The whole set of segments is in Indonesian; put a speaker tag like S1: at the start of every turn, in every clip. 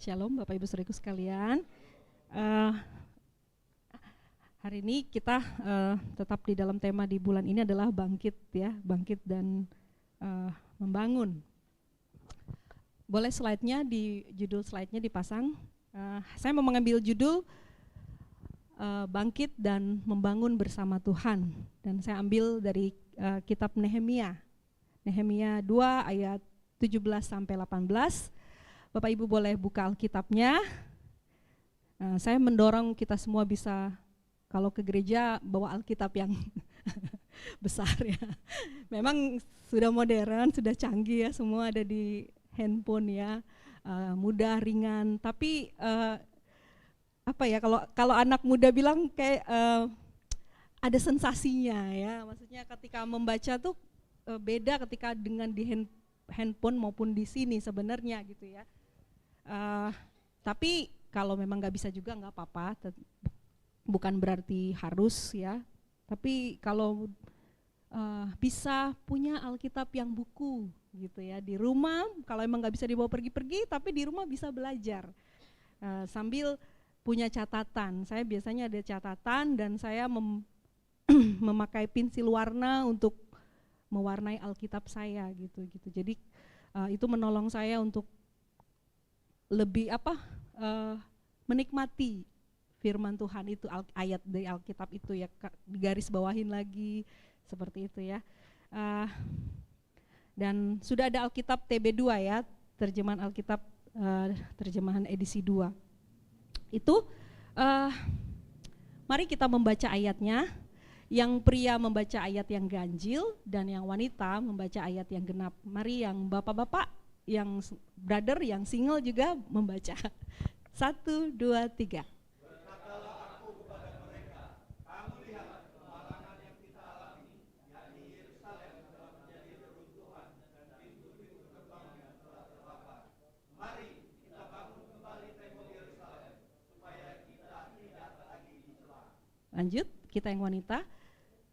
S1: Shalom Bapak Ibu Saudaraku sekalian. Eh, Hari ini kita tetap di dalam tema di bulan ini adalah bangkit ya, bangkit dan membangun. Boleh slide-nya judul slide-nya dipasang. Saya mau mengambil judul bangkit dan membangun bersama Tuhan, dan saya ambil dari kitab Nehemia. Nehemia 2 ayat 17 sampai 18. Bapak Ibu boleh buka Alkitabnya. Saya mendorong kita semua bisa, kalau ke gereja, bawa Alkitab yang besar ya. Memang sudah modern, sudah canggih ya, semua ada di handphone ya, mudah, ringan. Tapi apa ya, kalau anak muda bilang kayak ada sensasinya ya. Maksudnya ketika membaca tuh beda ketika dengan di handphone maupun di sini sebenarnya gitu ya. Tapi kalau memang nggak bisa juga nggak apa-apa, bukan berarti harus ya. Tapi kalau bisa punya Alkitab yang buku gitu ya di rumah, kalau emang nggak bisa dibawa pergi-pergi, tapi di rumah bisa belajar sambil punya catatan. Saya biasanya ada catatan dan saya memakai pensil warna untuk mewarnai Alkitab saya gitu. Jadi itu menolong saya untuk lebih menikmati firman Tuhan itu, ayat dari Alkitab itu ya, digaris bawahin lagi seperti itu ya. Dan sudah ada Alkitab TB2 ya, terjemahan Alkitab terjemahan edisi 2. Itu mari kita membaca ayatnya. Yang pria membaca ayat yang ganjil dan yang wanita membaca ayat yang genap. Mari yang bapak-bapak, yang brother, yang single juga membaca. 1, 2, 3.
S2: Berkatalah aku kepada mereka, kamu lihat kemalangan yang kita alami, yakni Yerusalem telah menjadi reruntuhan dan pintu-pintu gerbangnya telah terbakar. Mari kita bangun kembali tembok Yerusalem, supaya kita tidak lagi dicela.
S1: Lanjut, kita yang wanita.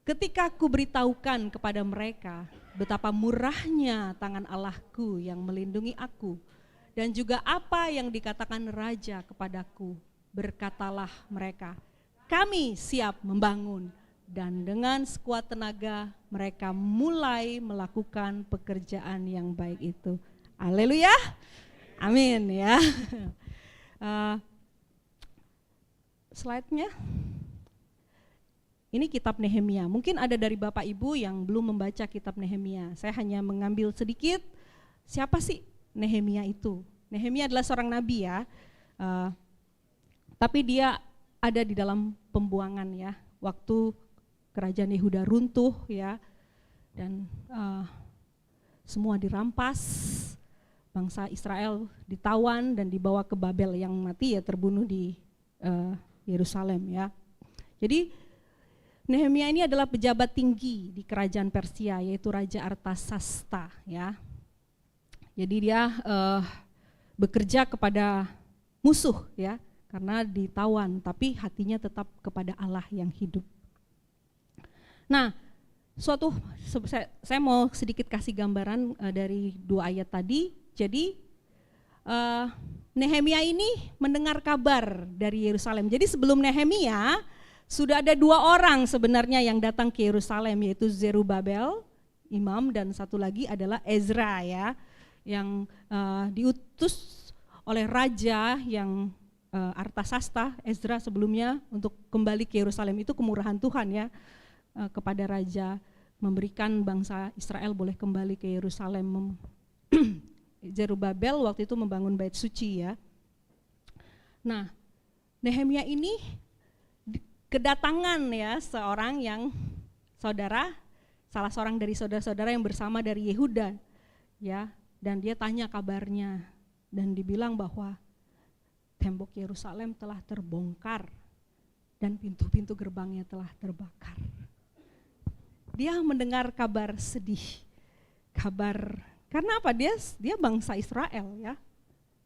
S1: Ketika ku beritahukan kepada mereka betapa murahnya tangan Allahku yang melindungi aku, dan juga apa yang dikatakan raja kepadaku, berkatalah mereka, kami siap membangun. Dan dengan sekuat tenaga mereka mulai melakukan pekerjaan yang baik itu. Haleluya, amin ya. Slide-nya. Ini kitab Nehemia. Mungkin ada dari Bapak Ibu yang belum membaca kitab Nehemia. Saya hanya mengambil sedikit, siapa sih Nehemia itu? Nehemia adalah seorang nabi ya, tapi dia ada di dalam pembuangan ya, waktu kerajaan Yehuda runtuh ya, dan semua dirampas, bangsa Israel ditawan dan dibawa ke Babel, yang mati ya terbunuh di Yerusalem ya. Jadi Nehemia ini adalah pejabat tinggi di kerajaan Persia, yaitu Raja Artasasta ya. Jadi dia bekerja kepada musuh ya, karena ditawan, tapi hatinya tetap kepada Allah yang hidup. Nah, saya mau sedikit kasih gambaran dari 2 ayat tadi. Jadi Nehemia ini mendengar kabar dari Yerusalem. Jadi sebelum Nehemia sudah ada 2 orang sebenarnya yang datang ke Yerusalem, yaitu Zerubabel, imam, dan satu lagi adalah Ezra ya, yang diutus oleh raja yang Artasasta, Ezra sebelumnya, untuk kembali ke Yerusalem. Itu kemurahan Tuhan ya, kepada raja, memberikan bangsa Israel boleh kembali ke Yerusalem. Zerubabel waktu itu membangun bait suci ya. Nah, Nehemia ini kedatangan ya seorang yang salah seorang dari saudara-saudara yang bersama dari Yehuda ya, dan dia tanya kabarnya dan dibilang bahwa tembok Yerusalem telah terbongkar dan pintu-pintu gerbangnya telah terbakar. Dia mendengar kabar sedih, karena apa, dia bangsa Israel ya,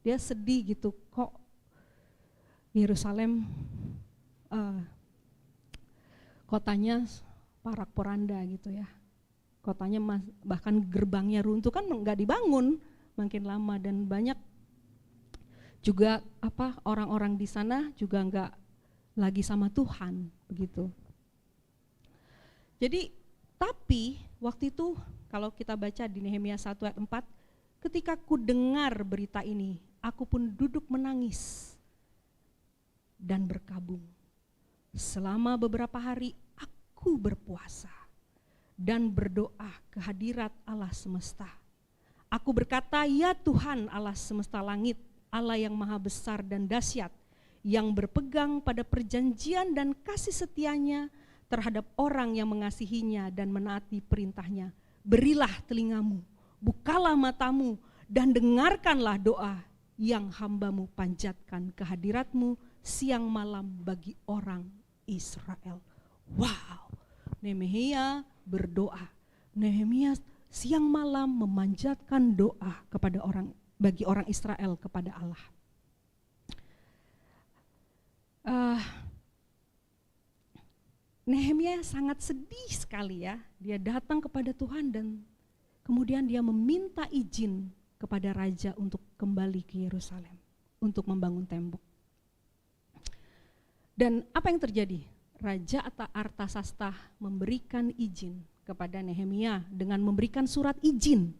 S1: dia sedih gitu, kok Yerusalem kotanya porak-poranda gitu ya, kotanya bahkan gerbangnya runtuh, kan nggak dibangun makin lama, dan banyak Juga orang-orang di sana juga enggak lagi sama Tuhan begitu. Jadi tapi waktu itu kalau kita baca di Nehemia 1 ayat 4, ketika ku dengar berita ini, aku pun duduk menangis dan berkabung. Selama beberapa hari aku berpuasa dan berdoa ke hadirat Allah semesta. Aku berkata, ya Tuhan Allah semesta langit, Allah yang maha besar dan dahsyat, yang berpegang pada perjanjian dan kasih setianya terhadap orang yang mengasihinya dan menaati perintahnya. Berilah telingamu, bukalah matamu, dan dengarkanlah doa yang hambamu panjatkan ke hadiratmu siang malam bagi orang Israel. Wow, Nehemia berdoa. Nehemia siang malam memanjatkan doa bagi orang Israel kepada Allah. Nehemia sangat sedih sekali ya. Dia datang kepada Tuhan dan kemudian dia meminta izin kepada raja untuk kembali ke Yerusalem untuk membangun tembok. Dan apa yang terjadi? Raja Artasasta memberikan izin kepada Nehemia dengan memberikan surat izin.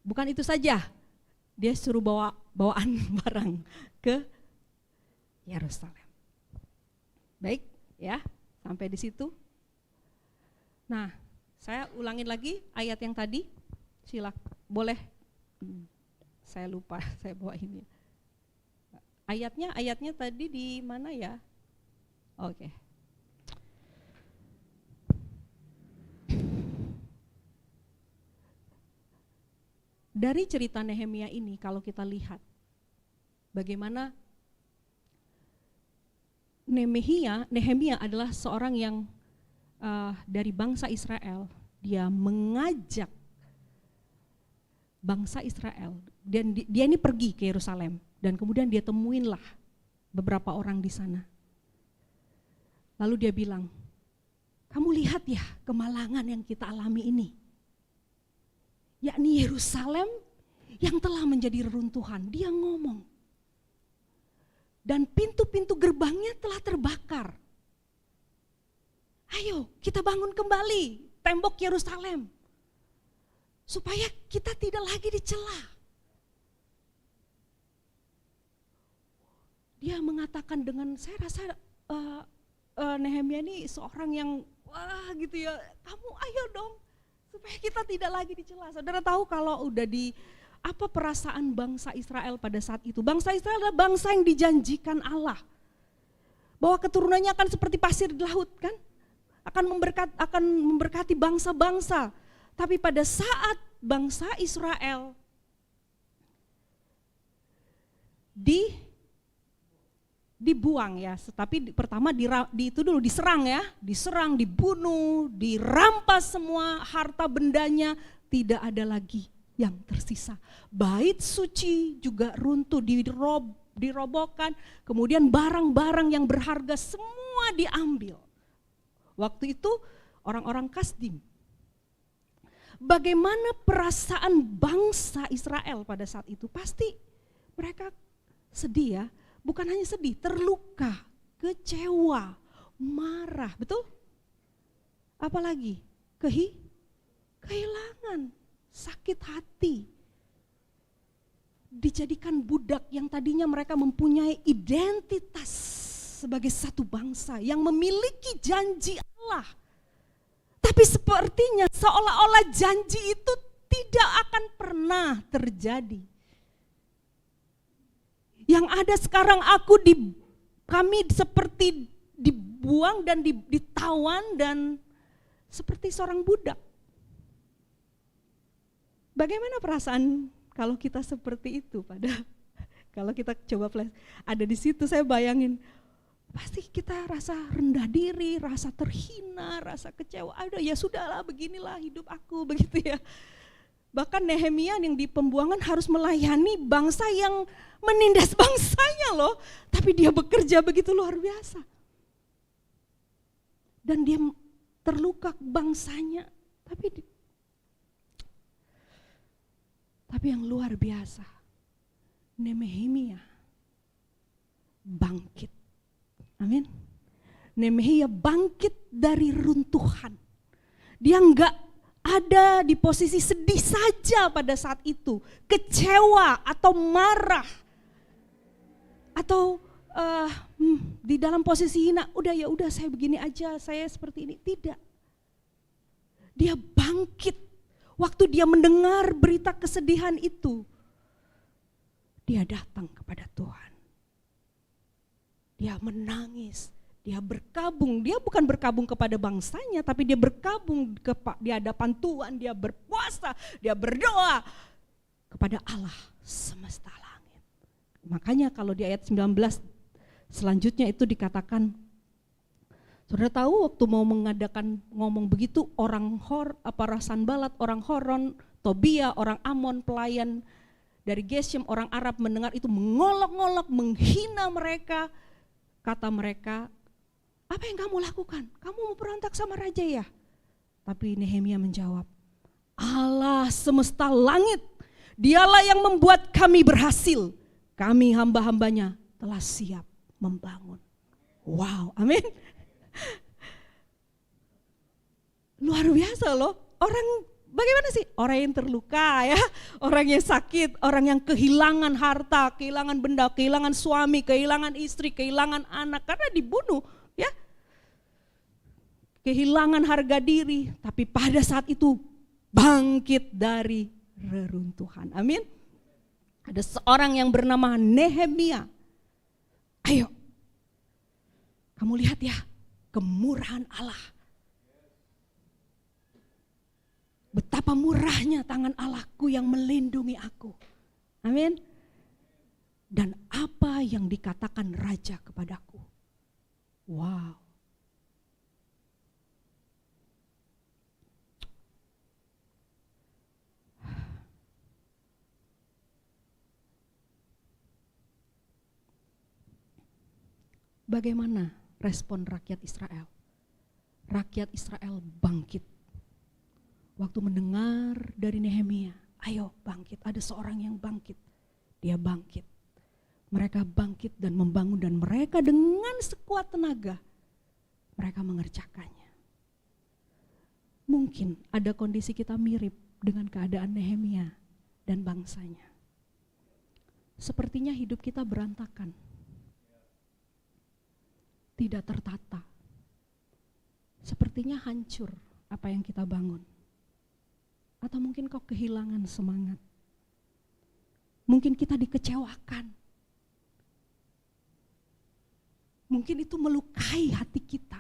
S1: Bukan itu saja, dia suruh bawaan barang ke Yerusalem. Baik, ya, sampai di situ. Nah, saya ulangin lagi ayat yang tadi. Boleh. Saya lupa, saya bawa ini. Ayatnya tadi di mana ya? Oke. Dari cerita Nehemia ini kalau kita lihat bagaimana Nehemia adalah seorang yang dari bangsa Israel. Dia mengajak bangsa Israel dan dia ini pergi ke Yerusalem dan kemudian dia temuinlah beberapa orang di sana. Lalu dia bilang, kamu lihat ya kemalangan yang kita alami ini, yakni Yerusalem yang telah menjadi reruntuhan. Dia ngomong, dan pintu-pintu gerbangnya telah terbakar. Ayo kita bangun kembali tembok Yerusalem, supaya kita tidak lagi dicela. Dia mengatakan dengan, saya rasa Nehemia ini seorang yang wah gitu ya, kamu ayo dong supaya kita tidak lagi dicela. Saudara tahu kalau udah apa perasaan bangsa Israel pada saat itu? Bangsa Israel adalah bangsa yang dijanjikan Allah bahwa keturunannya akan seperti pasir di laut kan, akan memberkati bangsa-bangsa. Tapi pada saat bangsa Israel dibuang ya, tapi pertama diserang, dibunuh, dirampas semua harta bendanya, tidak ada lagi yang tersisa. Bait suci juga runtuh, dirobohkan, kemudian barang-barang yang berharga semua diambil. Waktu itu orang-orang Kasdim. Bagaimana perasaan bangsa Israel pada saat itu? Pasti mereka sedih ya. Bukan hanya sedih, terluka, kecewa, marah, betul? Apalagi kehilangan, sakit hati. Dijadikan budak yang tadinya mereka mempunyai identitas sebagai satu bangsa yang memiliki janji Allah. Tapi sepertinya seolah-olah janji itu tidak akan pernah terjadi. Yang ada sekarang kami seperti dibuang dan ditawan dan seperti seorang budak. Bagaimana perasaan kalau kita seperti itu kalau kita coba ada di situ, saya bayangin pasti kita rasa rendah diri, rasa terhina, rasa kecewa. Aduh ya sudahlah, beginilah hidup aku begitu ya. Bahkan Nehemia yang di pembuangan harus melayani bangsa yang menindas bangsanya loh. Tapi dia bekerja begitu luar biasa. Dan dia terluka bangsanya. Tapi yang luar biasa, Nehemia bangkit. Amin. Nehemia bangkit dari runtuhan. Dia enggak ada di posisi sedih saja pada saat itu, kecewa atau marah, atau di dalam posisi hina, udah saya begini aja, saya seperti ini. Tidak. Dia bangkit. Waktu dia mendengar berita kesedihan itu, dia datang kepada Tuhan. Dia menangis, dia berkabung. Dia bukan berkabung kepada bangsanya, tapi dia berkabung di hadapan Tuhan. Dia berpuasa, dia berdoa kepada Allah semesta langit. Makanya kalau di ayat 19 selanjutnya itu dikatakan, saudara tahu waktu mau mengadakan ngomong begitu, orang Sanballat, orang Horon, Tobia, orang Amon, pelayan dari Geshem, orang Arab mendengar itu mengolok-olok, menghina mereka. Kata mereka, apa yang kamu lakukan? Kamu mau berontak sama raja ya? Tapi Nehemia menjawab, Allah semesta langit, dialah yang membuat kami berhasil. Kami hamba-hambanya telah siap membangun. Wow, amin. Luar biasa loh. Orang bagaimana sih? Orang yang terluka ya, orang yang sakit, orang yang kehilangan harta, kehilangan benda, kehilangan suami, kehilangan istri, kehilangan anak karena dibunuh ya. Kehilangan harga diri, tapi pada saat itu bangkit dari reruntuhan. Amin. Ada seorang yang bernama Nehemia. Ayo, kamu lihat ya kemurahan Allah. Betapa murahnya tangan Allahku yang melindungi aku. Amin. Dan apa yang dikatakan raja kepadaku. Wow. Bagaimana respon rakyat Israel? Rakyat Israel bangkit. Waktu mendengar dari Nehemia, ayo bangkit, ada seorang yang bangkit. Dia bangkit. Mereka bangkit dan membangun, dan mereka dengan sekuat tenaga, mereka mengerjakannya. Mungkin ada kondisi kita mirip dengan keadaan Nehemia dan bangsanya. Sepertinya hidup kita berantakan. Tidak tertata. Sepertinya hancur apa yang kita bangun. Atau mungkin kau kehilangan semangat. Mungkin kita dikecewakan. Mungkin itu melukai hati kita.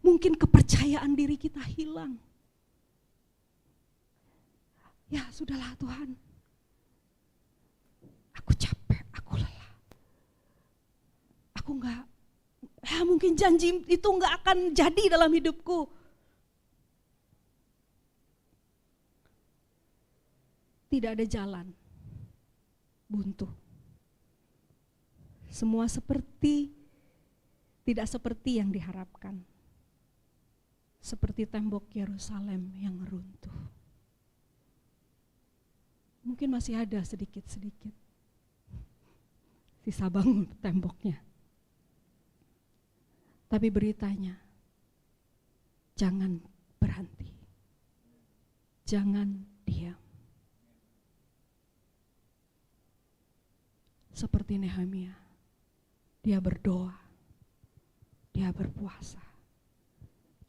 S1: Mungkin kepercayaan diri kita hilang. Ya sudahlah Tuhan. Aku capek, aku lelah. Aku mungkin janji itu enggak akan jadi dalam hidupku. Tidak ada jalan, buntu. Semua tidak seperti yang diharapkan. Seperti tembok Yerusalem yang runtuh. Mungkin masih ada sedikit-sedikit sisa bangun temboknya. Tapi beritanya, jangan berhenti. Jangan diam. Seperti Nehemia, dia berdoa, dia berpuasa,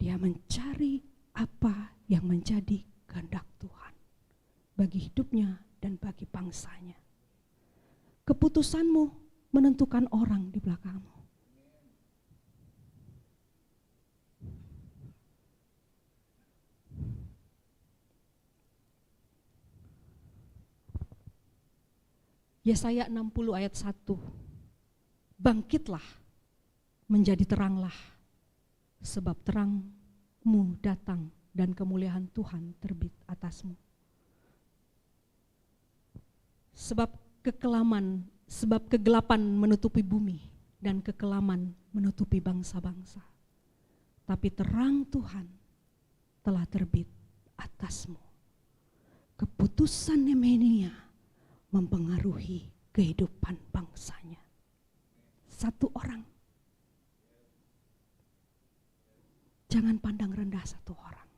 S1: dia mencari apa yang menjadi kehendak Tuhan bagi hidupnya dan bagi bangsanya. Keputusanmu menentukan orang di belakangmu. Yesaya 60 ayat 1. Bangkitlah, menjadi teranglah, sebab terangmu datang dan kemuliaan Tuhan terbit atasmu. Sebab kegelapan menutupi bumi dan kekelaman menutupi bangsa-bangsa. Tapi terang Tuhan telah terbit atasmu. Keputusan Nehemia mempengaruhi kehidupan bangsanya. Satu orang. Jangan pandang rendah satu orang.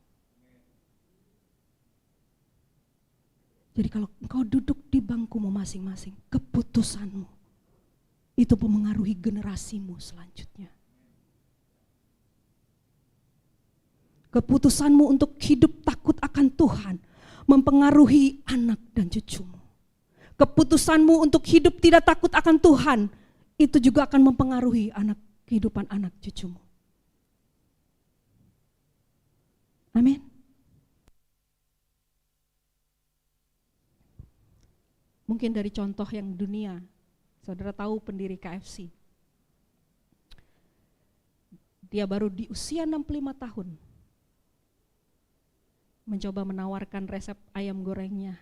S1: Jadi kalau engkau duduk di bangkumu masing-masing, keputusanmu itu memengaruhi generasimu selanjutnya. Keputusanmu untuk hidup takut akan Tuhan mempengaruhi anak dan cucumu. Keputusanmu untuk hidup tidak takut akan Tuhan itu juga akan mempengaruhi kehidupan anak cucumu. Amin. Mungkin dari contoh yang dunia, saudara tahu pendiri KFC. Dia baru di usia 65 tahun mencoba menawarkan resep ayam gorengnya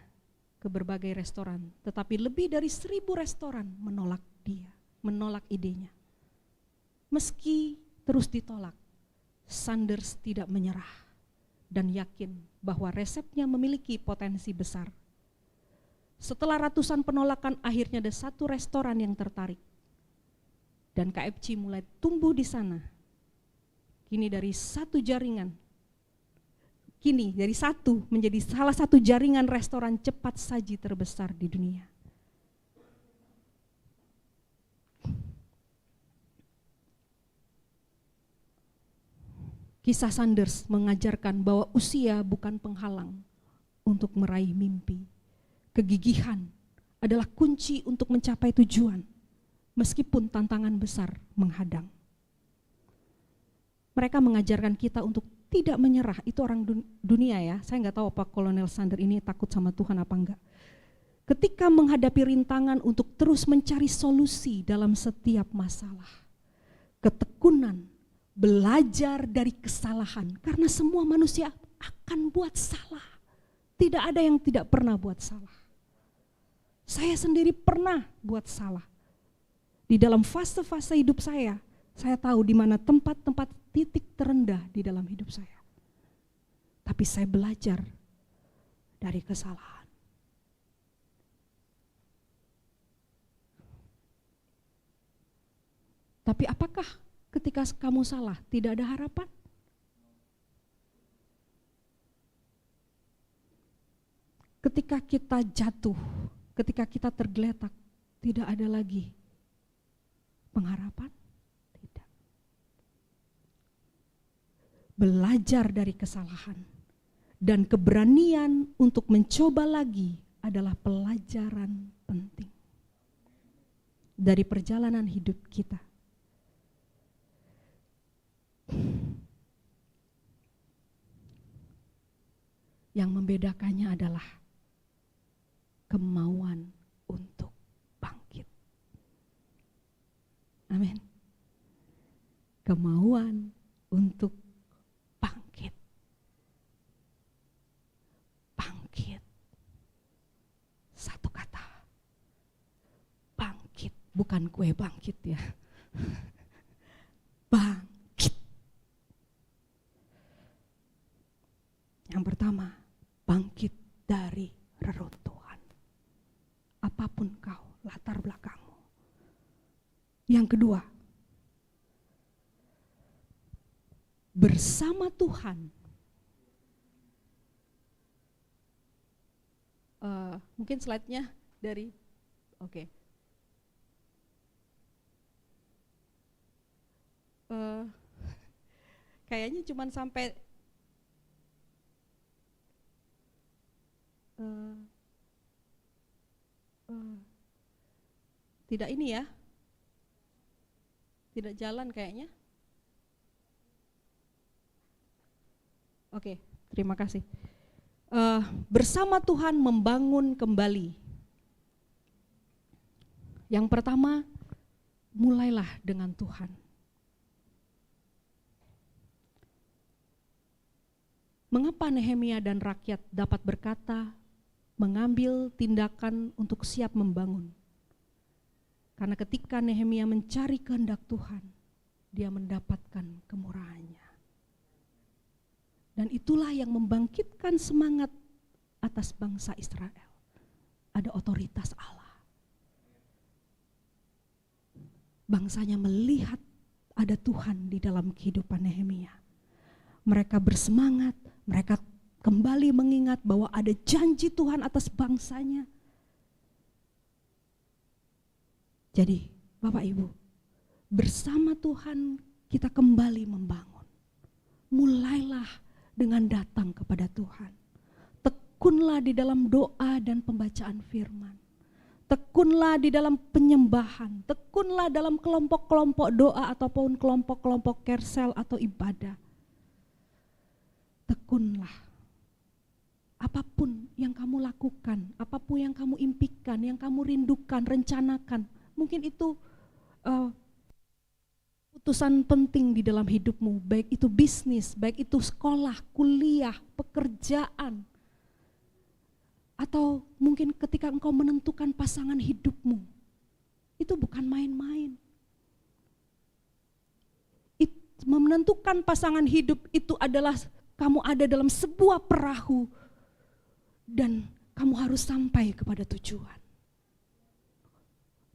S1: ke berbagai restoran, tetapi lebih dari 1.000 restoran menolak dia, menolak idenya. Meski terus ditolak, Sanders tidak menyerah dan yakin bahwa resepnya memiliki potensi besar. Setelah ratusan penolakan, akhirnya ada satu restoran yang tertarik dan KFC mulai tumbuh di sana. Kini dari satu menjadi salah satu jaringan restoran cepat saji terbesar di dunia. Kisah Sanders mengajarkan bahwa usia bukan penghalang untuk meraih mimpi. Kegigihan adalah kunci untuk mencapai tujuan, meskipun tantangan besar menghadang. Mereka mengajarkan kita untuk tidak menyerah. Itu orang dunia ya, saya nggak tahu apa Kolonel Sanders ini takut sama Tuhan apa enggak. Ketika menghadapi rintangan untuk terus mencari solusi dalam setiap masalah. Ketekunan, belajar dari kesalahan, karena semua manusia akan buat salah. Tidak ada yang tidak pernah buat salah. Saya sendiri pernah buat salah. Di dalam fase-fase hidup saya tahu di mana tempat-tempat titik terendah di dalam hidup saya. Tapi saya belajar dari kesalahan. Tapi apakah ketika kamu salah tidak ada harapan? Ketika kita jatuh, ketika kita tergeletak, tidak ada lagi pengharapan? Tidak. Belajar dari kesalahan dan keberanian untuk mencoba lagi adalah pelajaran penting dari perjalanan hidup kita. Yang membedakannya adalah kemauan untuk bangkit. Amin. Kemauan untuk bangkit. Bangkit. Satu kata. Bangkit, bukan kue bangkit ya. Bangkit. Yang pertama, bangkit dari reruntuhan. Apapun kau, latar belakangmu. Yang kedua, bersama Tuhan. Mungkin slide-nya dari, oke. Kayaknya cuma sampai tidak ini ya, tidak jalan kayaknya. Oke, terima kasih. Bersama Tuhan membangun kembali. Yang pertama, mulailah dengan Tuhan. Mengapa Nehemia dan rakyat dapat berkata, mengambil tindakan untuk siap membangun? Karena ketika Nehemia mencari kehendak Tuhan, dia mendapatkan kemurahannya. Dan itulah yang membangkitkan semangat atas bangsa Israel. ada otoritas Allah. Bangsanya melihat ada Tuhan di dalam kehidupan Nehemia. Mereka bersemangat, mereka kembali mengingat bahwa ada janji Tuhan atas bangsanya. Jadi Bapak Ibu, bersama Tuhan kita kembali membangun. Mulailah dengan datang kepada Tuhan. Tekunlah di dalam doa dan pembacaan firman. Tekunlah di dalam penyembahan. Tekunlah dalam kelompok-kelompok doa ataupun kelompok-kelompok kersel atau ibadah. Tekunlah. Apapun yang kamu lakukan, apapun yang kamu impikan, yang kamu rindukan, rencanakan. Mungkin itu putusan penting di dalam hidupmu, baik itu bisnis, baik itu sekolah, kuliah, pekerjaan. Atau mungkin ketika engkau menentukan pasangan hidupmu, itu bukan main-main. Menentukan pasangan hidup itu adalah kamu ada dalam sebuah perahu dan kamu harus sampai kepada tujuan.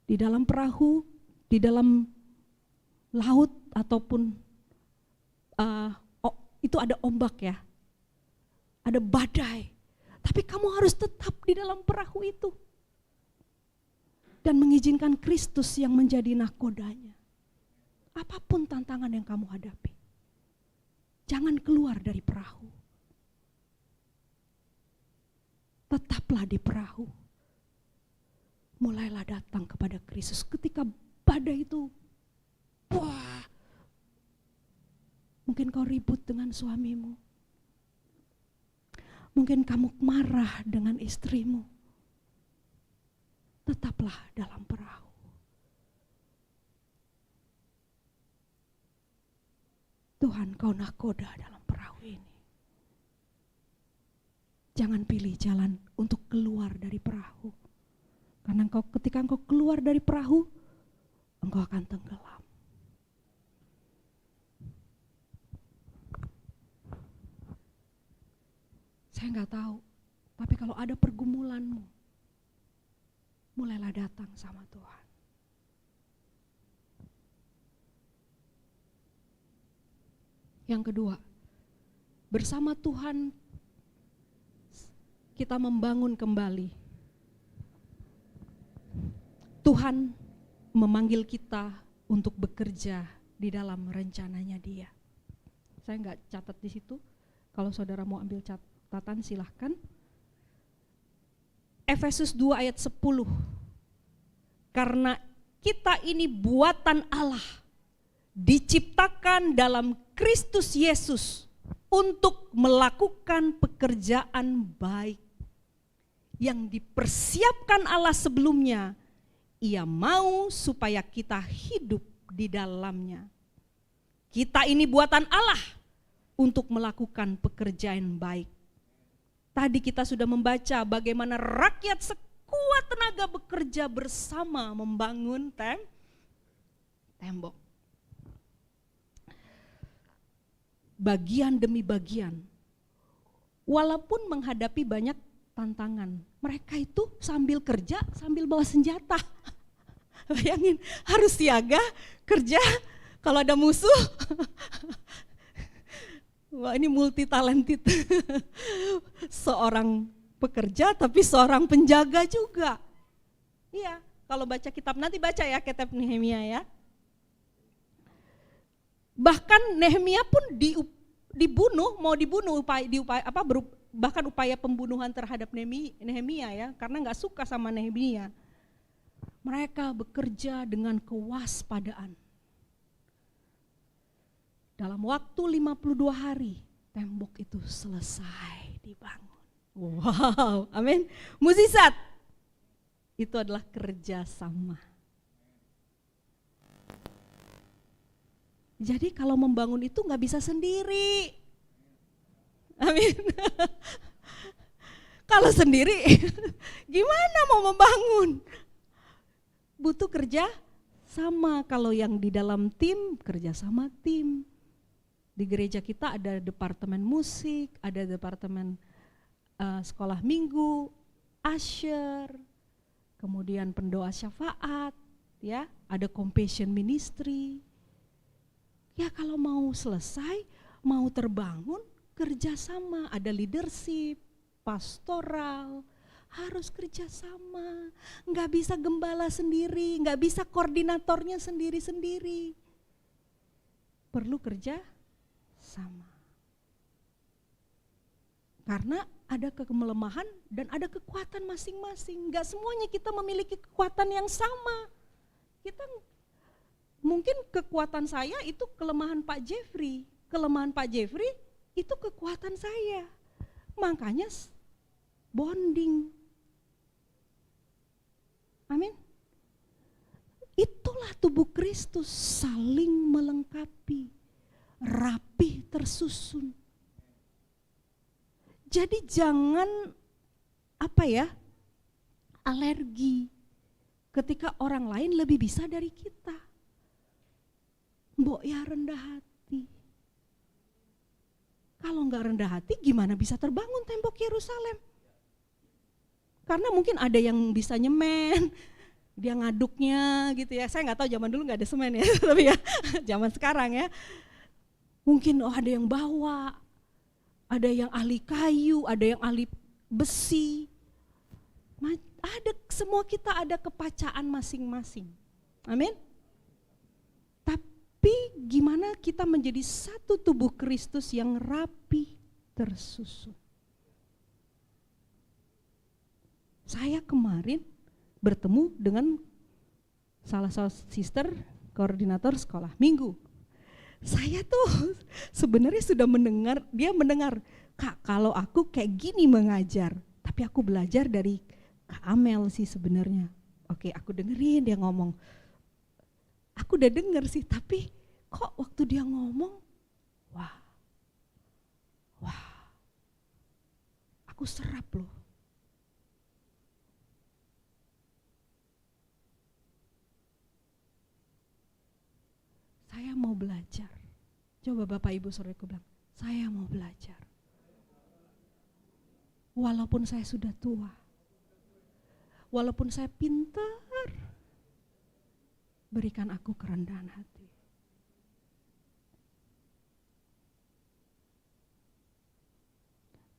S1: Di dalam perahu, di dalam laut ataupun itu ada ombak ya, ada badai. Tapi kamu harus tetap di dalam perahu itu. Dan mengizinkan Kristus yang menjadi nahkodanya. Apapun tantangan yang kamu hadapi. Jangan keluar dari perahu. Tetaplah di perahu. Mulailah datang kepada Kristus. Ketika badai itu, wah, mungkin kau ribut dengan suamimu. Mungkin kamu marah dengan istrimu. Tetaplah dalam perahu. Tuhan, kau nahkoda dalam perahu ini. Jangan pilih jalan untuk keluar dari perahu. Karena ketika engkau keluar dari perahu, engkau akan tenggelam. Saya nggak tahu, tapi kalau ada pergumulanmu, mulailah datang sama Tuhan. Yang kedua, bersama Tuhan kita membangun kembali. Tuhan memanggil kita untuk bekerja di dalam rencananya Dia. Saya nggak catat di situ, kalau saudara mau ambil catatan silahkan. Efesus 2 ayat 10. Karena kita ini buatan Allah, diciptakan dalam Kristus Yesus untuk melakukan pekerjaan baik yang dipersiapkan Allah sebelumnya. Ia mau supaya kita hidup di dalamnya. Kita ini buatan Allah untuk melakukan pekerjaan baik. Tadi kita sudah membaca bagaimana rakyat sekuat tenaga bekerja bersama membangun tembok. Bagian demi bagian. Walaupun menghadapi banyak tantangan, mereka itu sambil kerja, sambil bawa senjata. Bayangin, harus siaga, kerja, kalau ada musuh. Wah, ini multi talented. Seorang pekerja tapi seorang penjaga juga. Iya, kalau baca kitab, nanti baca ya kitab Nehemia ya. Bahkan Nehemia pun dibunuh, mau dibunuh, bahkan upaya pembunuhan terhadap Nehemia ya, karena nggak suka sama Nehemia. Mereka bekerja dengan kewaspadaan. Dalam waktu 52 hari, tembok itu selesai dibangun. Wow, amin. Mukjizat. Itu adalah kerja sama. Jadi kalau membangun itu nggak bisa sendiri. Amin. Kalau sendiri, gimana mau membangun? Butuh kerja sama. Kalau yang di dalam tim, kerja sama tim. Di gereja kita ada departemen musik, ada departemen sekolah minggu, usher, kemudian pendoa syafaat, ya, ada compassion ministry. Ya kalau mau selesai, mau terbangun, kerjasama, ada leadership, pastoral, harus kerjasama. Nggak bisa gembala sendiri, nggak bisa koordinatornya sendiri-sendiri. Perlu kerja sama. Karena ada kelemahan dan ada kekuatan masing-masing. Nggak semuanya kita memiliki kekuatan yang sama. Kita mungkin kekuatan saya itu kelemahan Pak Jeffrey. Kelemahan Pak Jeffrey itu kekuatan saya. Makanya bonding. Amin. Itulah tubuh Kristus, saling melengkapi, rapi tersusun. Jadi jangan alergi ketika orang lain lebih bisa dari kita. Mbok ya rendah hati. Kalau enggak rendah hati gimana bisa terbangun tembok Yerusalem? Karena mungkin ada yang bisa nyemen, dia ngaduknya gitu ya. Saya nggak tahu zaman dulu nggak ada semen ya, tapi ya zaman sekarang ya. Mungkin ada yang bawa, ada yang ahli kayu, ada yang ahli besi. Ada, semua kita ada kepacaan masing-masing. Amin. Tapi gimana kita menjadi satu tubuh Kristus yang rapi tersusun. Saya kemarin bertemu dengan salah satu sister koordinator sekolah minggu. Saya tuh sebenarnya sudah mendengar, dia mendengar, Kak kalau aku kayak gini mengajar, tapi aku belajar dari Kak Amel sih sebenarnya. Oke, aku dengerin dia ngomong. Aku udah denger sih, tapi kok waktu dia ngomong, wah, aku serap loh. Saya mau belajar. Coba Bapak Ibu Saudaraku bilang, saya mau belajar. Walaupun saya sudah tua, walaupun saya pintar, berikan aku kerendahan hati.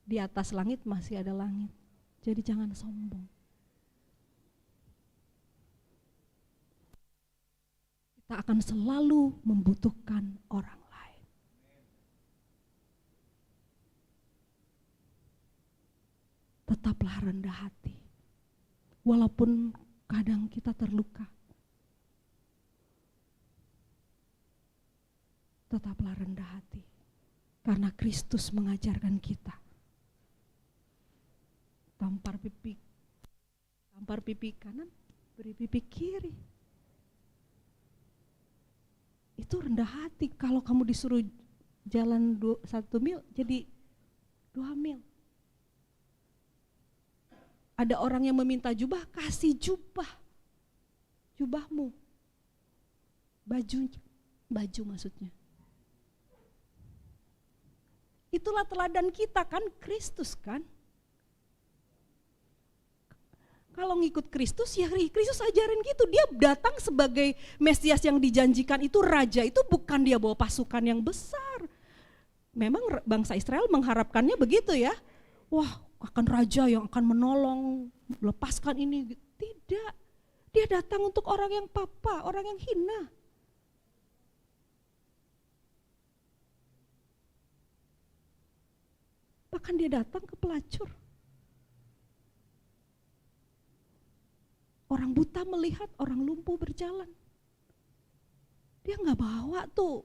S1: Di atas langit masih ada langit, jadi jangan sombong. Kita akan selalu membutuhkan orang lain. Tetaplah rendah hati, walaupun kadang kita terluka. Tetaplah rendah hati, karena Kristus mengajarkan kita. Tampar pipi kanan, beri pipi kiri. Itu rendah hati. Kalau kamu disuruh jalan 1 mil jadi 2 mil. Ada orang yang meminta jubah, kasih jubahmu, baju maksudnya. Itulah teladan kita kan, Kristus kan. Kalau ngikut Kristus, ya Kristus ajarin gitu. Dia datang sebagai Mesias yang dijanjikan itu raja, itu bukan dia bawa pasukan yang besar. Memang bangsa Israel mengharapkannya begitu ya. Wah, akan raja yang akan menolong, melepaskan ini. Tidak, dia datang untuk orang yang papa, orang yang hina. Bahkan dia datang ke pelacur. Orang buta melihat, orang lumpuh berjalan. Dia nggak bawa tuh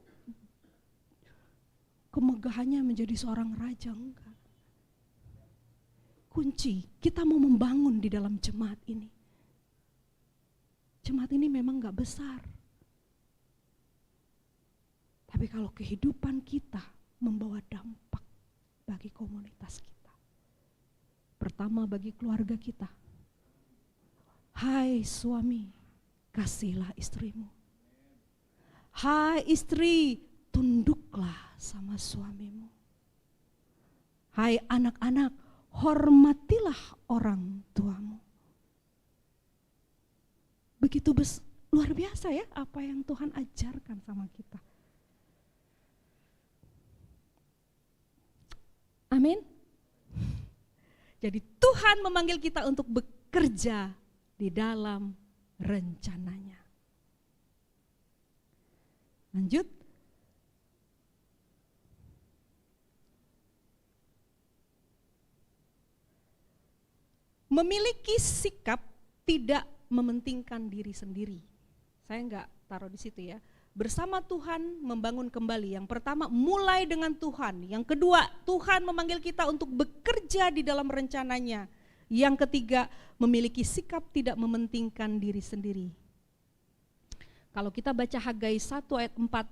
S1: kemegahannya menjadi seorang raja, enggak. Kunci, kita mau membangun di dalam jemaat ini. Jemaat ini memang nggak besar. Tapi kalau kehidupan kita membawa dampak bagi komunitas kita. Pertama bagi keluarga kita. Hai suami, kasihlah istrimu. Hai istri, tunduklah sama suamimu. Hai anak-anak, hormatilah orang tuamu. Begitu luar biasa ya apa yang Tuhan ajarkan sama kita. Amin. Jadi Tuhan memanggil kita untuk bekerja di dalam rencananya. Lanjut. Memiliki sikap tidak mementingkan diri sendiri. Saya enggak taruh di situ ya. Bersama Tuhan membangun kembali. Yang pertama mulai dengan Tuhan. Yang kedua Tuhan memanggil kita untuk bekerja di dalam rencananya. Yang ketiga memiliki sikap tidak mementingkan diri sendiri. Kalau kita baca Hagai 1 ayat 4.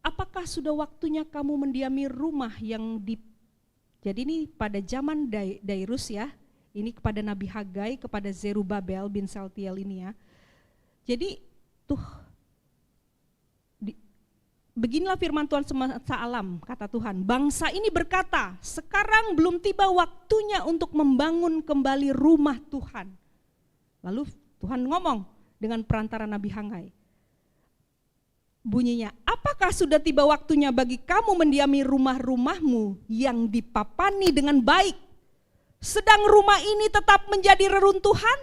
S1: Apakah sudah waktunya kamu mendiami rumah yang Jadi ini pada zaman Dairus ya. Ini kepada Nabi Hagai, kepada Zerubabel bin Saltiel ini ya. Jadi beginilah firman Tuhan semesta alam, kata Tuhan. Bangsa ini berkata, sekarang belum tiba waktunya untuk membangun kembali rumah Tuhan. Lalu Tuhan ngomong dengan perantara Nabi Hagai. Bunyinya, apakah sudah tiba waktunya bagi kamu mendiami rumah-rumahmu yang dipapani dengan baik, sedang rumah ini tetap menjadi reruntuhan?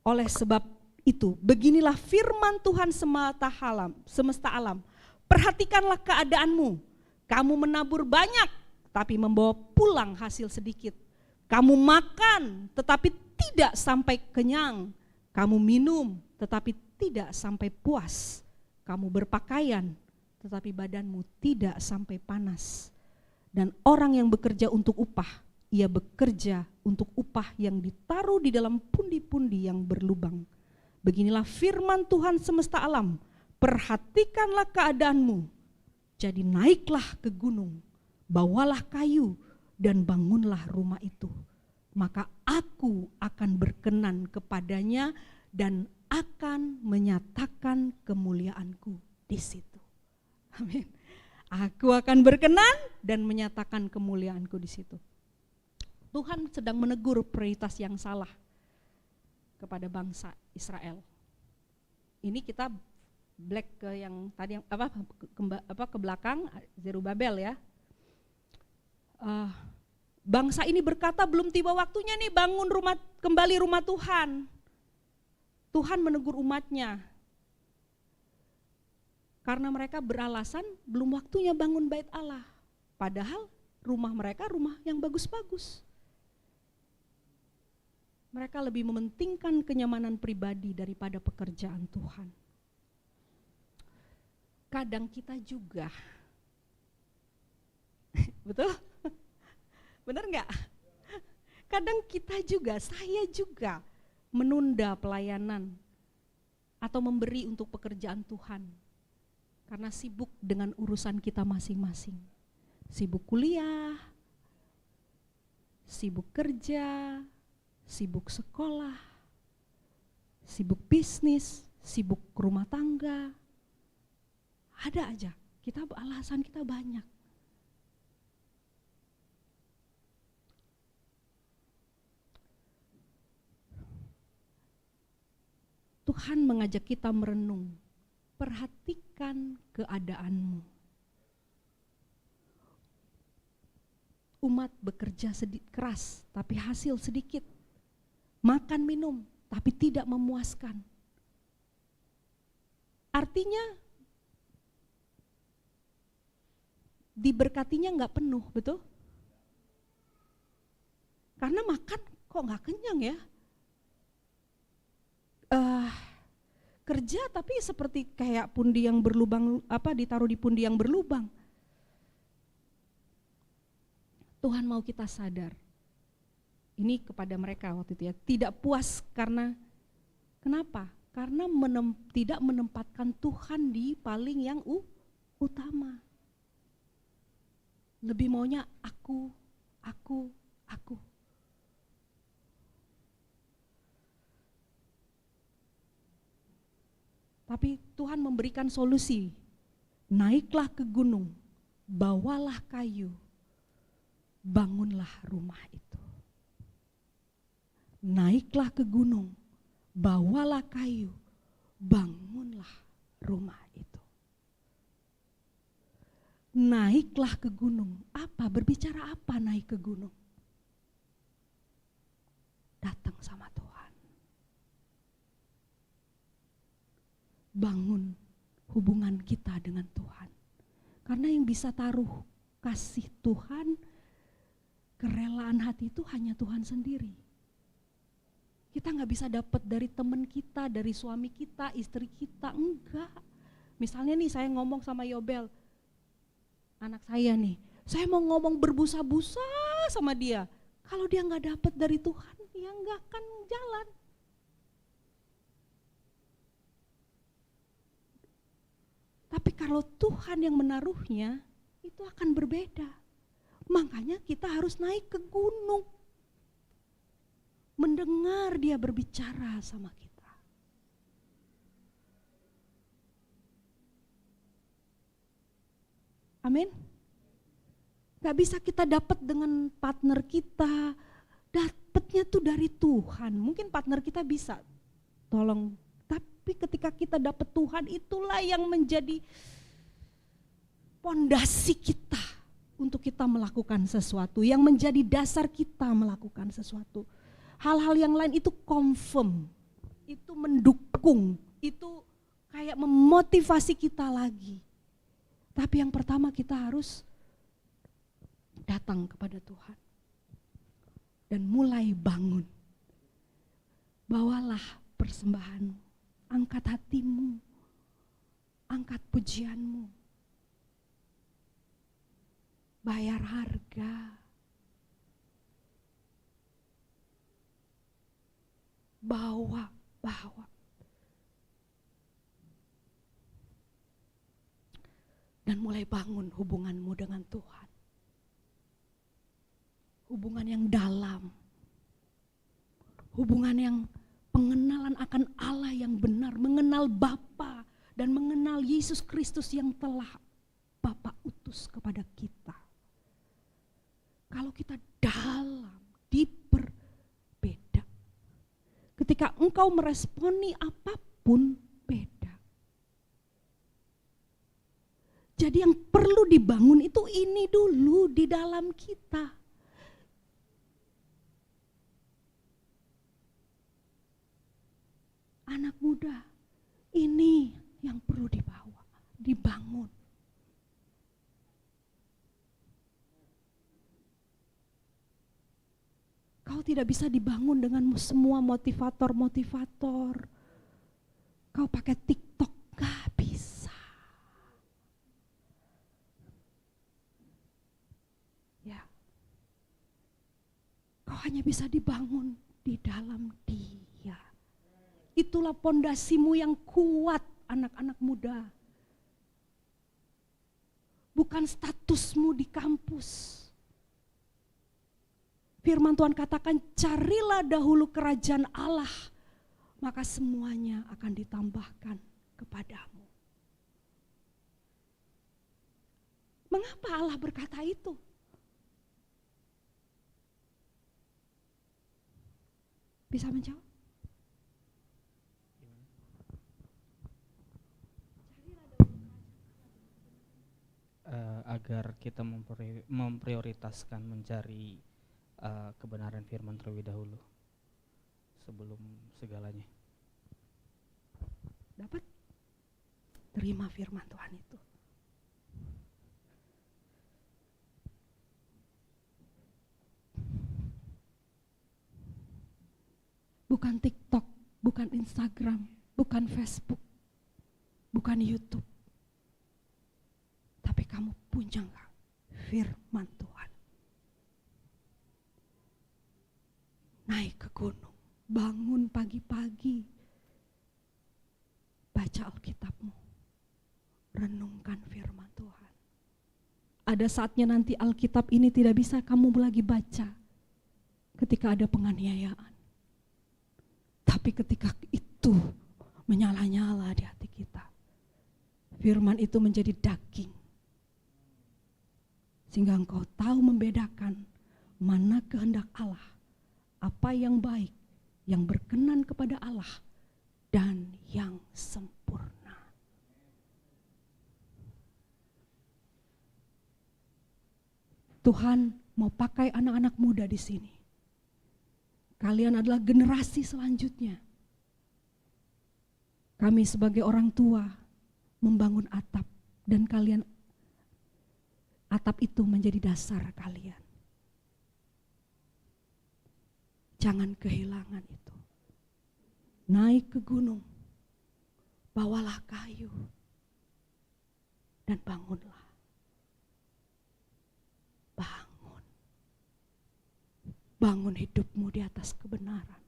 S1: Oleh sebab itu, beginilah firman Tuhan semesta alam. Perhatikanlah keadaanmu. Kamu menabur banyak, tapi membawa pulang hasil sedikit. Kamu makan, tetapi tidak sampai kenyang. Kamu minum, tetapi tidak sampai puas. Kamu berpakaian, tetapi badanmu tidak sampai panas. Dan orang yang bekerja untuk upah, ia bekerja untuk upah yang ditaruh di dalam pundi-pundi yang berlubang. Beginilah firman Tuhan semesta alam, perhatikanlah keadaanmu, jadi naiklah ke gunung, bawalah kayu dan bangunlah rumah itu. Maka aku akan berkenan kepadanya dan akan menyatakan kemuliaanku di situ. Amin. Aku akan berkenan dan menyatakan kemuliaanku di situ. Tuhan sedang menegur prioritas yang salah kepada bangsa Israel. Ini kita black ke yang tadi ke belakang Zerubabel ya. Bangsa ini berkata belum tiba waktunya nih bangun kembali rumah Tuhan. Tuhan menegur umatnya. Karena mereka beralasan belum waktunya bangun bait Allah. Padahal rumah mereka rumah yang bagus-bagus. Mereka lebih mementingkan kenyamanan pribadi daripada pekerjaan Tuhan. Kadang kita juga, betul? Benar enggak? Kadang kita juga, saya juga menunda pelayanan atau memberi untuk pekerjaan Tuhan. Karena sibuk dengan urusan kita masing-masing. Sibuk kuliah, sibuk kerja, sibuk sekolah, sibuk bisnis, sibuk rumah tangga. Ada aja, alasan kita banyak. Tuhan mengajak kita merenung, perhatikan keadaanmu. Umat bekerja keras tapi hasil sedikit. Makan minum tapi tidak memuaskan. Artinya diberkatinya nggak penuh, betul? Karena makan kok nggak kenyang ya. Kerja tapi seperti kayak pundi yang berlubang, ditaruh di pundi yang berlubang. Tuhan mau kita sadar. Ini kepada mereka waktu itu ya, tidak puas karena kenapa? Karena tidak menempatkan Tuhan di paling yang utama. Lebih maunya aku. Tapi Tuhan memberikan solusi. Naiklah ke gunung, bawalah kayu, bangunlah rumah itu. naiklah ke gunung, bawalah kayu, bangunlah rumah itu. Naiklah ke gunung. Apa? Berbicara apa naik ke gunung? Datang sama Tuhan. Bangun hubungan kita dengan Tuhan. Karena yang bisa taruh kasih Tuhan, kerelaan hati itu hanya Tuhan sendiri. Kita gak bisa dapat dari teman kita, dari suami kita, istri kita, enggak. Misalnya nih saya ngomong sama Yobel, anak saya nih, saya mau ngomong berbusa-busa sama dia. Kalau dia gak dapat dari Tuhan, dia gak akan jalan. Tapi kalau Tuhan yang menaruhnya, itu akan berbeda. Makanya kita harus naik ke gunung. Mendengar dia berbicara sama kita. Amin. Gak bisa kita dapat dengan partner kita. Dapatnya tuh dari Tuhan. Mungkin partner kita bisa tolong. Tapi ketika kita dapat Tuhan, itulah yang menjadi pondasi kita untuk kita melakukan sesuatu. Yang menjadi dasar kita melakukan sesuatu. Hal-hal yang lain itu confirm, itu mendukung, itu kayak memotivasi kita lagi. Tapi yang pertama kita harus datang kepada Tuhan dan mulai bangun. Bawalah persembahanmu, angkat hatimu, angkat pujianmu, bayar harga. Bawa. Dan mulai bangun hubunganmu dengan Tuhan. Hubungan yang dalam. Hubungan yang pengenalan akan Allah yang benar. Mengenal Bapa dan mengenal Yesus Kristus yang telah Bapa utus kepada kita. Kalau kita dalam, deeper, beda. Ketika engkau meresponi apapun, beda. Jadi yang perlu dibangun itu ini dulu di dalam kita. Anak muda, ini yang perlu dibangun. Kau tidak bisa dibangun dengan semua motivator. Kau pakai TikTok, gak bisa. Ya, kau hanya bisa dibangun di dalam Dia. Itulah pondasimu yang kuat, anak-anak muda. Bukan statusmu di kampus. Firman Tuhan katakan, carilah dahulu kerajaan Allah, maka semuanya akan ditambahkan kepadamu. Mengapa Allah berkata itu? Bisa menjawab?
S3: Agar kita memprioritaskan mencari kebenaran firman terlebih dahulu sebelum segalanya.
S1: Dapat? Terima firman Tuhan itu. Bukan TikTok, bukan Instagram, bukan Facebook, bukan YouTube. Tapi kamu punya enggak firman Tuhan? Naik ke gunung, bangun pagi-pagi, baca Alkitabmu, renungkan firman Tuhan. Ada saatnya nanti Alkitab ini tidak bisa kamu lagi baca ketika ada penganiayaan. Tapi ketika itu menyala-nyala di hati kita, firman itu menjadi daging. Sehingga engkau tahu membedakan mana kehendak Allah, apa yang baik yang berkenan kepada Allah, dan yang sempurna. Tuhan mau pakai anak-anak muda di sini. Kalian adalah generasi selanjutnya. Kami sebagai orang tua membangun atap, dan atap itu menjadi dasar kalian. Jangan kehilangan itu. Naik ke gunung, bawalah kayu, dan bangunlah. Bangun. Bangun hidupmu di atas kebenaran.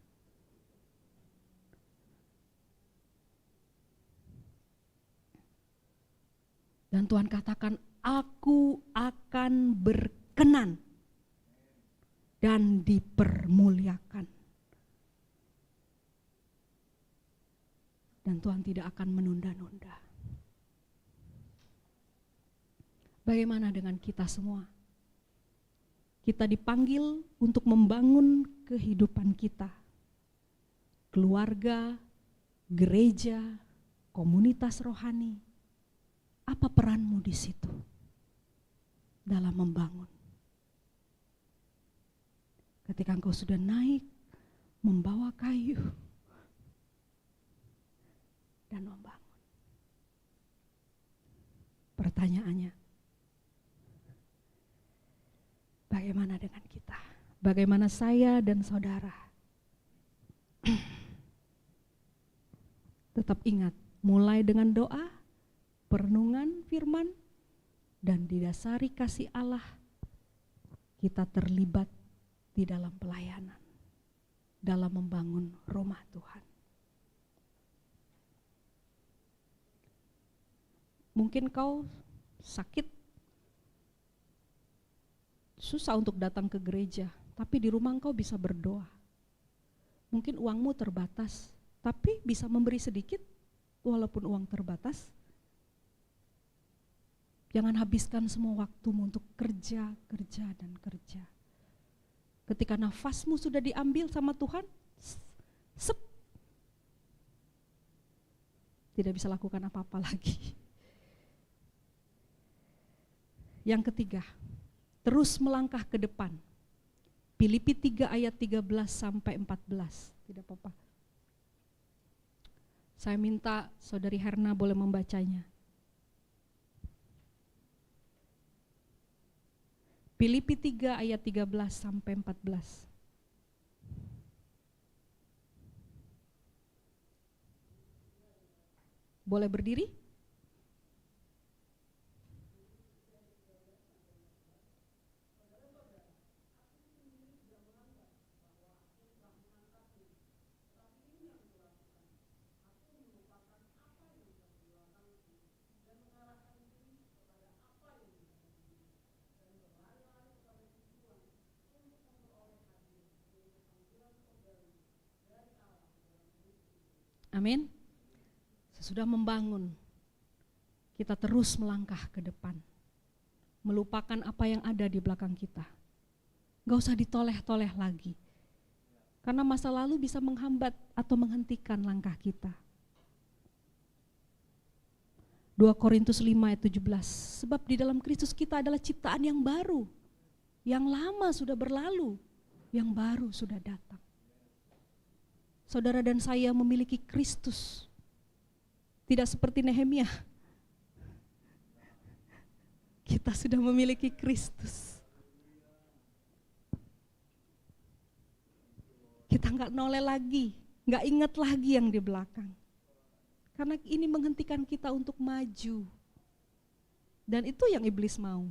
S1: Dan Tuhan katakan, aku akan berkenan dan dipermuliakan. Dan Tuhan tidak akan menunda-nunda. Bagaimana dengan kita semua? Kita dipanggil untuk membangun kehidupan kita. Keluarga, gereja, komunitas rohani. Apa peranmu di situ dalam membangun? Ketika engkau sudah naik, membawa kayu dan membangun. Pertanyaannya, bagaimana dengan kita? Bagaimana saya dan saudara? Tetap ingat, mulai dengan doa, perenungan firman, dan didasari kasih Allah, kita terlibat di dalam pelayanan, dalam membangun rumah Tuhan. Mungkin kau sakit, susah untuk datang ke gereja, tapi di rumah kau bisa berdoa. Mungkin uangmu terbatas, tapi bisa memberi sedikit walaupun uang terbatas. Jangan habiskan semua waktumu untuk kerja, dan kerja. Ketika nafasmu sudah diambil sama Tuhan, tidak bisa lakukan apa-apa lagi. Yang ketiga, terus melangkah ke depan. Filipi 3 ayat 13 sampai 14. Tidak apa-apa. Saya minta Saudari Herna boleh membacanya. Filipi 3 ayat 13 sampai 14. Boleh berdiri? Amin. Sesudah membangun, kita terus melangkah ke depan. Melupakan apa yang ada di belakang kita. Gak usah ditoleh-toleh lagi. Karena masa lalu bisa menghambat atau menghentikan langkah kita. 2 Korintus 5 ayat 17. Sebab di dalam Kristus kita adalah ciptaan yang baru. Yang lama sudah berlalu, yang baru sudah datang. Saudara dan saya memiliki Kristus. Tidak seperti Nehemia. Kita sudah memiliki Kristus. Kita enggak noleh lagi, enggak ingat lagi yang di belakang. Karena ini menghentikan kita untuk maju. Dan itu yang iblis mau.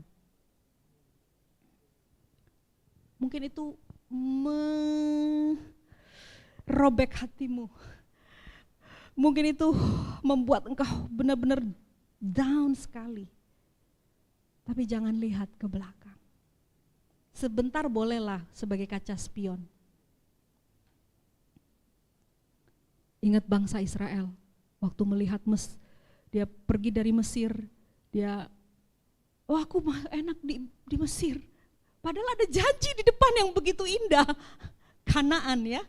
S1: Mungkin itu robek hatimu. Mungkin itu membuat engkau benar-benar down sekali. Tapi jangan lihat ke belakang. Sebentar bolehlah sebagai kaca spion. Ingat bangsa Israel, waktu melihat dia pergi dari Mesir, dia, aku enak di Mesir. Padahal ada janji di depan yang begitu indah, Kanaan ya.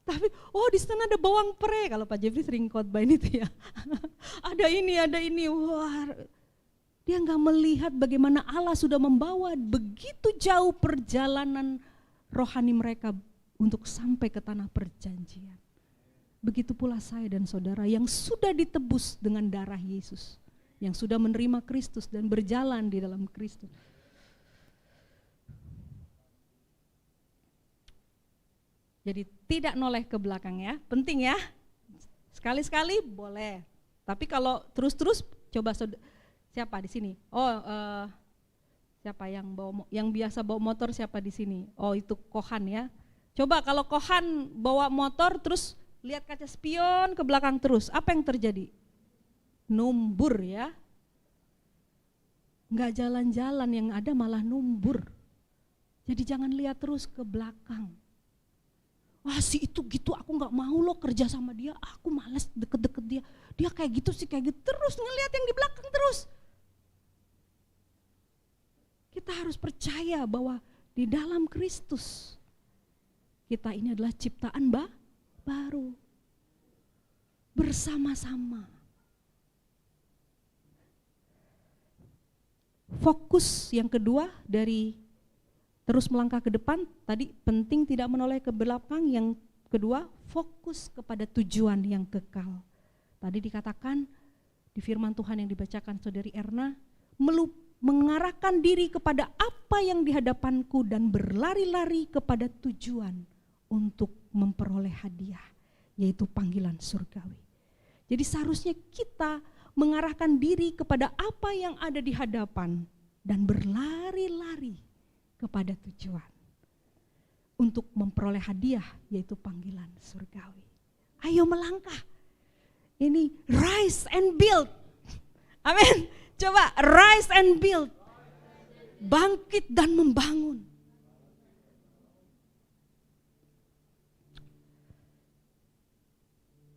S1: Tapi di sana ada bawang pre, kalau Pak Jeffrey sering khotbahin itu ya. ada ini, wah. Dia nggak melihat bagaimana Allah sudah membawa begitu jauh perjalanan rohani mereka untuk sampai ke tanah perjanjian. Begitu pula saya dan saudara yang sudah ditebus dengan darah Yesus, yang sudah menerima Kristus dan berjalan di dalam Kristus. Jadi tidak noleh ke belakang ya, penting ya. Sekali-sekali boleh, tapi kalau terus-terus coba siapa di sini? Siapa yang biasa bawa motor siapa di sini? Itu Kohan ya. Coba kalau Kohan bawa motor terus lihat kaca spion ke belakang terus, apa yang terjadi? Numbur ya. Enggak jalan-jalan, yang ada malah numbur. Jadi jangan lihat terus ke belakang. Wah si itu gitu, aku gak mau loh kerja sama dia, aku malas deket-deket dia. Dia kayak gitu sih, kayak gitu, terus ngelihat yang di belakang terus. Kita harus percaya bahwa di dalam Kristus, kita ini adalah ciptaan baru. Bersama-sama. Fokus yang kedua dari terus melangkah ke depan, tadi penting tidak menoleh ke belakang. Yang kedua, fokus kepada tujuan yang kekal. Tadi dikatakan di firman Tuhan yang dibacakan Saudari Erna, mengarahkan diri kepada apa yang di hadapanku dan berlari-lari kepada tujuan untuk memperoleh hadiah, yaitu panggilan surgawi. Jadi seharusnya kita mengarahkan diri kepada apa yang ada di hadapan dan berlari-lari kepada tujuan untuk memperoleh hadiah, yaitu panggilan surgawi. Ayo melangkah. Ini rise and build. Amin. Coba rise and build. Bangkit dan membangun.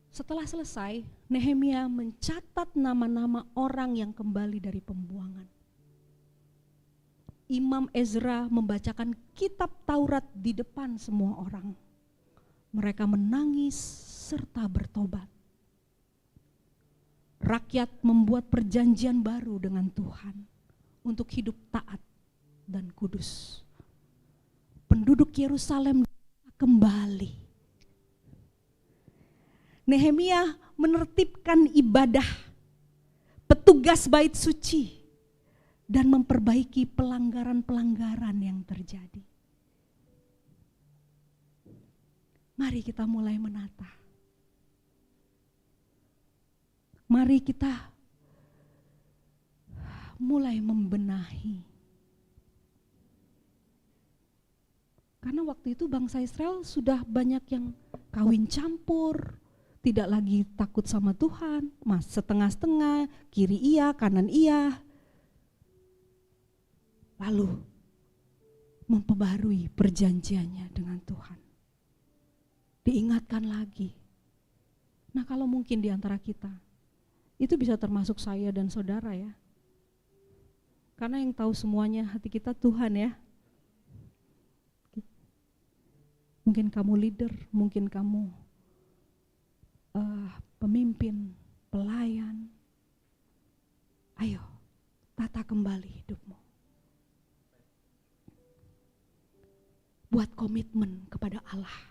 S1: Setelah selesai, Nehemia mencatat nama-nama orang yang kembali dari pembuangan. Imam Ezra membacakan kitab Taurat di depan semua orang. Mereka menangis serta bertobat. Rakyat membuat perjanjian baru dengan Tuhan untuk hidup taat dan kudus. Penduduk Yerusalem kembali. Nehemia menertibkan ibadah, petugas bait suci, dan memperbaiki pelanggaran-pelanggaran yang terjadi. Mari kita mulai menata. Mari kita mulai membenahi. Karena waktu itu bangsa Israel sudah banyak yang kawin campur, tidak lagi takut sama Tuhan, setengah-setengah, kiri iya, kanan iya. Lalu memperbarui perjanjiannya dengan Tuhan. Diingatkan lagi. Nah kalau mungkin di antara kita, itu bisa termasuk saya dan saudara ya. Karena yang tahu semuanya hati kita Tuhan ya. Mungkin kamu leader, mungkin kamu pemimpin, pelayan. Ayo, tata kembali hidupmu. Buat komitmen kepada Allah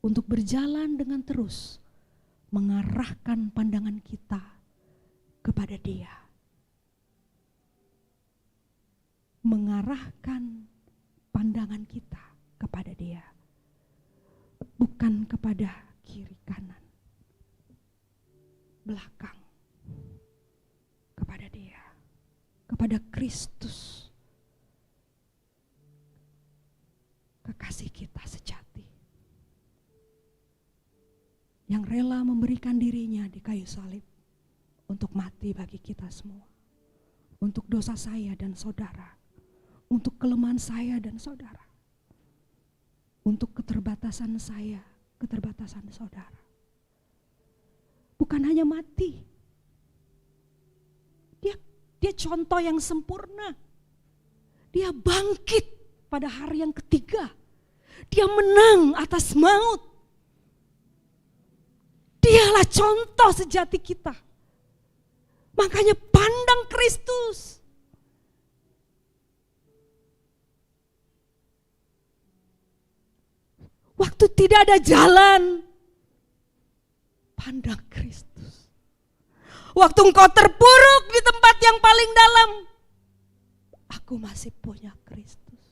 S1: untuk berjalan dengan terus mengarahkan pandangan kita kepada Dia. Mengarahkan pandangan kita kepada Dia. Bukan kepada kiri kanan, belakang, kepada Dia, kepada Kristus. Kekasih kita sejati yang rela memberikan dirinya di kayu salib untuk mati bagi kita semua, untuk dosa saya dan saudara, untuk kelemahan saya dan saudara, untuk keterbatasan saya, keterbatasan saudara. Bukan hanya mati, dia contoh yang sempurna. Dia bangkit pada hari yang ketiga. Dia menang atas maut. Dialah contoh sejati kita. Makanya pandang Kristus. Waktu tidak ada jalan, pandang Kristus. Waktu engkau terpuruk di tempat yang paling dalam, aku masih punya Kristus.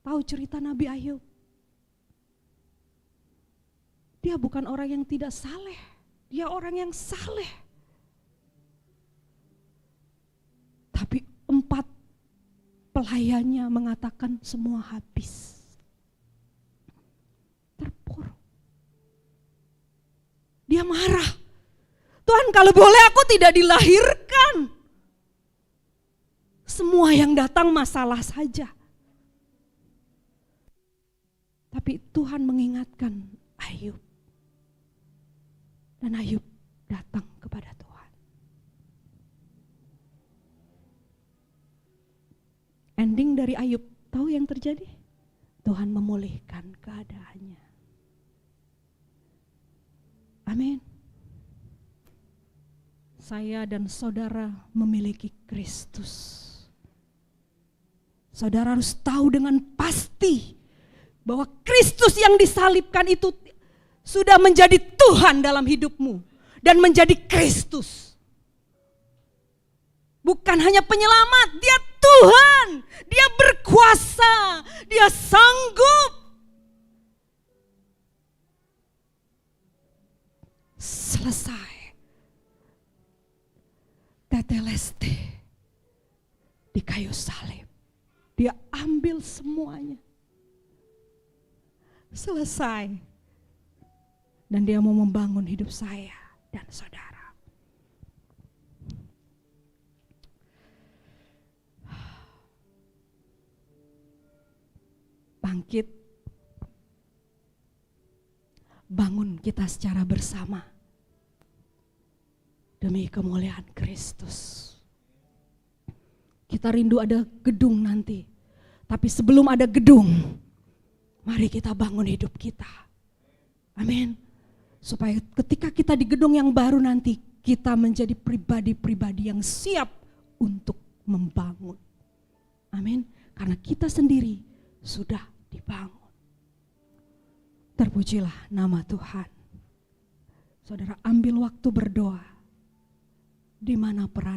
S1: Tahu cerita Nabi Ayub? Dia bukan orang yang tidak saleh, dia orang yang saleh. Tapi 4 pelayannya mengatakan semua habis. Terpuruk. Dia marah. Tuhan, kalau boleh aku tidak dilahirkan. Semua yang datang masalah saja. Tapi Tuhan mengingatkan Ayub. Dan Ayub datang kepada Tuhan. Ending dari Ayub, tahu yang terjadi? Tuhan memulihkan keadaannya. Amin. Saya dan saudara memiliki Kristus. Saudara harus tahu dengan pasti bahwa Kristus yang disalibkan itu sudah menjadi Tuhan dalam hidupmu dan menjadi Kristus. Bukan hanya penyelamat, dia Tuhan, dia berkuasa, dia sanggup. Selesai. Teteleste di kayu salib. Dia ambil semuanya. Selesai. Dan dia mau membangun hidup saya dan saudara. Bangkit. Bangun kita secara bersama. Demi kemuliaan Kristus. Kita rindu ada gedung nanti. Tapi sebelum ada gedung, mari kita bangun hidup kita. Amin. Supaya ketika kita di gedung yang baru nanti, kita menjadi pribadi-pribadi yang siap untuk membangun. Amin. Karena kita sendiri sudah dibangun. Terpujilah nama Tuhan. Saudara ambil waktu berdoa. Di mana peran